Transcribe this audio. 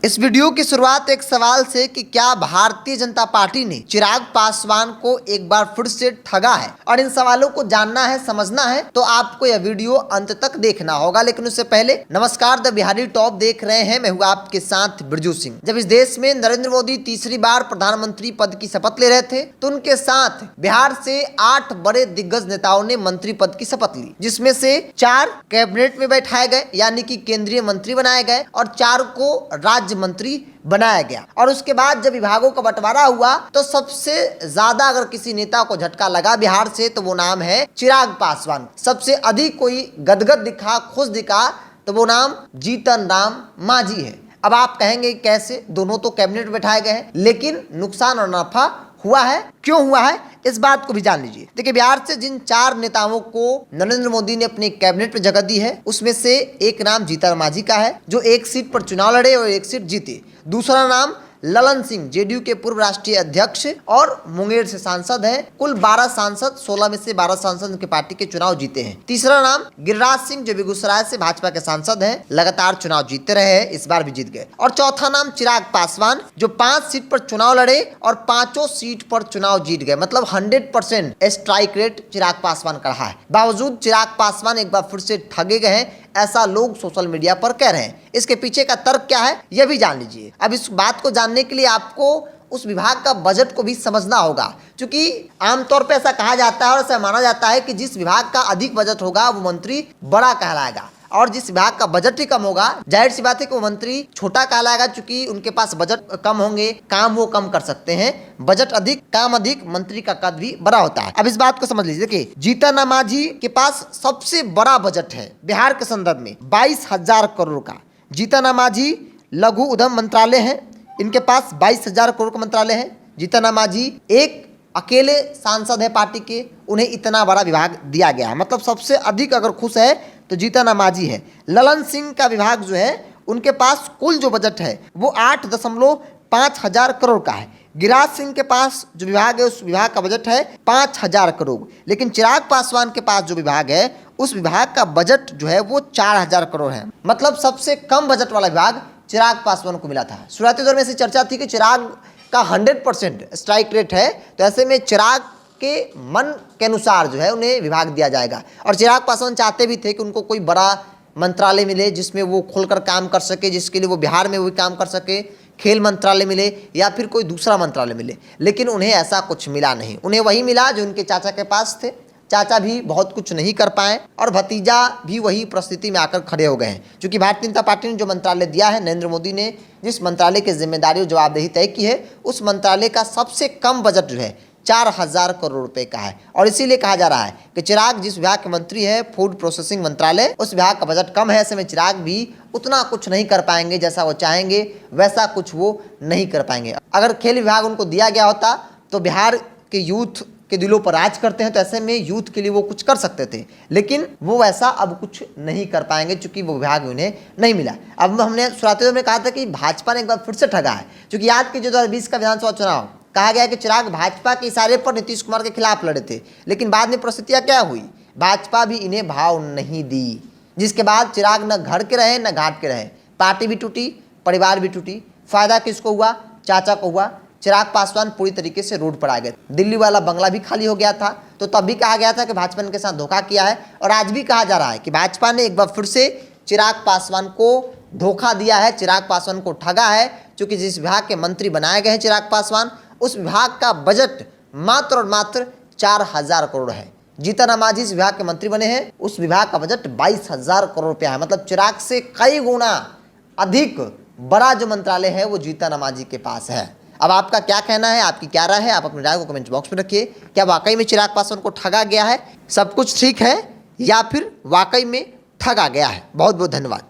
इस वीडियो की शुरुआत एक सवाल से कि क्या भारतीय जनता पार्टी ने चिराग पासवान को एक बार फिर से ठगा है, और इन सवालों को जानना है, समझना है तो आपको यह वीडियो अंत तक देखना होगा। लेकिन उससे पहले नमस्कार, द बिहारी टॉप देख रहे हैं, मैं हूं आपके साथ बिरजू सिंह। जब इस देश में नरेंद्र मोदी तीसरी बार प्रधानमंत्री पद की शपथ ले रहे थे तो उनके साथ बिहार से 8 बड़े दिग्गज नेताओं ने मंत्री पद की शपथ ली, जिसमें से 4 कैबिनेट में बैठाए गए यानी कि केंद्रीय मंत्री बनाए गए और 4 को राज्य मंत्री बनाया गया। और उसके बाद जब विभागों का बंटवारा हुआ तो सबसे ज्यादा अगर किसी नेता को झटका लगा बिहार से तो वो नाम है चिराग पासवान। सबसे अधिक कोई गदगद दिखा, खुश दिखा तो वो नाम जीतन राम मांझी है। अब आप कहेंगे कैसे, दोनों तो कैबिनेट में बैठाए गए हैं, लेकिन नुकसान और नफा हुआ है, क्यों हुआ है इस बात को भी जान लीजिए। देखिए, बिहार से जिन 4 नेताओं को नरेंद्र मोदी ने अपने कैबिनेट में जगह दी है उसमें से एक नाम जीतन मांझी का है, जो 1 सीट पर चुनाव लड़े और 1 सीट जीते। दूसरा नाम ललन सिंह, जेडीयू के पूर्व राष्ट्रीय अध्यक्ष और मुंगेर से सांसद हैं। कुल 12 सांसद, 16 में से 12 सांसद उनके पार्टी के चुनाव जीते हैं। तीसरा नाम गिरिराज सिंह, जो बेगूसराय से भाजपा के सांसद हैं, लगातार चुनाव जीतते रहे हैं, इस बार भी जीत गए। और चौथा नाम चिराग पासवान, जो 5 सीट पर चुनाव लड़े और 5 सीट पर चुनाव जीत गए। मतलब 100% स्ट्राइक रेट चिराग पासवान का रहा है। बावजूद चिराग पासवान एक बार फिर से ठगे गए हैं, ऐसा लोग सोशल मीडिया पर कह रहे हैं। इसके पीछे का तर्क क्या है यह भी जान लीजिए। अब इस बात को जानने के लिए आपको उस विभाग का बजट को भी समझना होगा, क्योंकि आमतौर पर ऐसा कहा जाता है और ऐसा माना जाता है कि जिस विभाग का अधिक बजट होगा वो मंत्री बड़ा कहलाएगा, और जिस विभाग का बजट ही कम होगा जाहिर सी बात है कि वो मंत्री छोटा कहलाएगा, क्योंकि उनके पास बजट कम होंगे, काम वो कम कर सकते हैं। बजट अधिक, काम अधिक, मंत्री का कद भी बड़ा होता है। अब इस बात को समझ लीजिए। देखिए, जीतन मांझी के पास सबसे बड़ा बजट है बिहार के संदर्भ में 22,000 करोड़ का। जीतन मांझी लघु उद्यम मंत्रालय है, इनके पास 22,000 करोड़ का मंत्रालय है। जीतन मांझी एक अकेले सांसद है पार्टी के, उन्हें इतना बड़ा विभाग दिया गया है। मतलब सबसे अधिक अगर खुश है तो जीतन मांझी है। ललन सिंह का विभाग जो है उनके पास कुल जो बजट है वो 8.5 हजार करोड़ का है। गिरिराज सिंह के पास जो विभाग है उस विभाग का बजट है 5,000 करोड़। लेकिन चिराग पासवान के पास जो विभाग है उस विभाग का बजट जो है वो 4,000 करोड़ है। मतलब सबसे कम बजट वाला विभाग चिराग पासवान को मिला था। शुरुआती दौर में ऐसी चर्चा थी कि चिराग का 100% स्ट्राइक रेट है, तो ऐसे में चिराग के मन के अनुसार जो है उन्हें विभाग दिया जाएगा। और चिराग पासवान चाहते भी थे कि उनको कोई बड़ा मंत्रालय मिले जिसमें वो खुलकर काम कर सके, जिसके लिए वो बिहार में भी काम कर सके, खेल मंत्रालय मिले या फिर कोई दूसरा मंत्रालय मिले। लेकिन उन्हें ऐसा कुछ मिला नहीं, उन्हें वही मिला जो उनके चाचा के पास थे। चाचा भी बहुत कुछ नहीं कर पाए और भतीजा भी वही परिस्थिति में आकर खड़े हो गए हैं, क्योंकि भारतीय जनता पार्टी ने जो मंत्रालय दिया है, नरेंद्र मोदी ने जिस मंत्रालय की जिम्मेदारी और जवाबदेही तय की है, उस मंत्रालय का सबसे कम बजट जो है 4,000 करोड़ रुपए का है। और इसीलिए कहा जा रहा है कि चिराग जिस विभाग के मंत्री है, फूड प्रोसेसिंग मंत्रालय, उस विभाग का बजट कम है। ऐसे में चिराग भी उतना कुछ नहीं कर पाएंगे, जैसा वो चाहेंगे वैसा कुछ वो नहीं कर पाएंगे। अगर खेल विभाग उनको दिया गया होता तो बिहार के यूथ के दिलों पर राज करते हैं, तो ऐसे में यूथ के लिए वो कुछ कर सकते थे, लेकिन वो वैसा अब कुछ नहीं कर पाएंगे क्योंकि वो विभाग उन्हें नहीं मिला। अब हमने शुरुआती में कहा था कि भाजपा ने एक बार फिर से ठगा है, क्योंकि याद कीजिए 2020 का विधानसभा चुनाव कहा गया कि चिराग भाजपा के इशारे पर नीतीश कुमार के खिलाफ लड़े थे, लेकिन बाद में परिस्थितियां क्या हुई, भाजपा भी इन्हें भाव नहीं दी, जिसके बाद चिराग न घर के रहे न घाट के रहे, पार्टी भी टूटी, परिवार भी टूटी। फायदा किसको हुआ, चाचा को हुआ। चिराग पासवान पूरी तरीके से रोड पर आ गए। दिल्ली वाला बंगला भी खाली हो गया था, तो तब भी कहा गया था कि भाजपा ने के साथ धोखा किया है, और आज भी कहा जा रहा है कि भाजपा ने एक बार फिर से चिराग पासवान को धोखा दिया है, चिराग पासवान को ठगा है। क्योंकि जिस विभाग के मंत्री बनाए गए हैं चिराग पासवान, उस विभाग का बजट मात्र और मात्र 4,000 करोड़ है। जीतन मांझी इस विभाग के मंत्री बने हैं, उस विभाग का बजट 22,000 करोड़ रुपया है। मतलब चिराग से कई गुना अधिक बड़ा जो मंत्रालय है वो जीतन मांझी के पास है। अब आपका क्या कहना है, आपकी क्या राय है, आप अपनी राय को कमेंट बॉक्स में रखिए। क्या वाकई में चिराग पासवान को ठगा गया है, सब कुछ ठीक है, या फिर वाकई में ठगा गया है? बहुत बहुत धन्यवाद।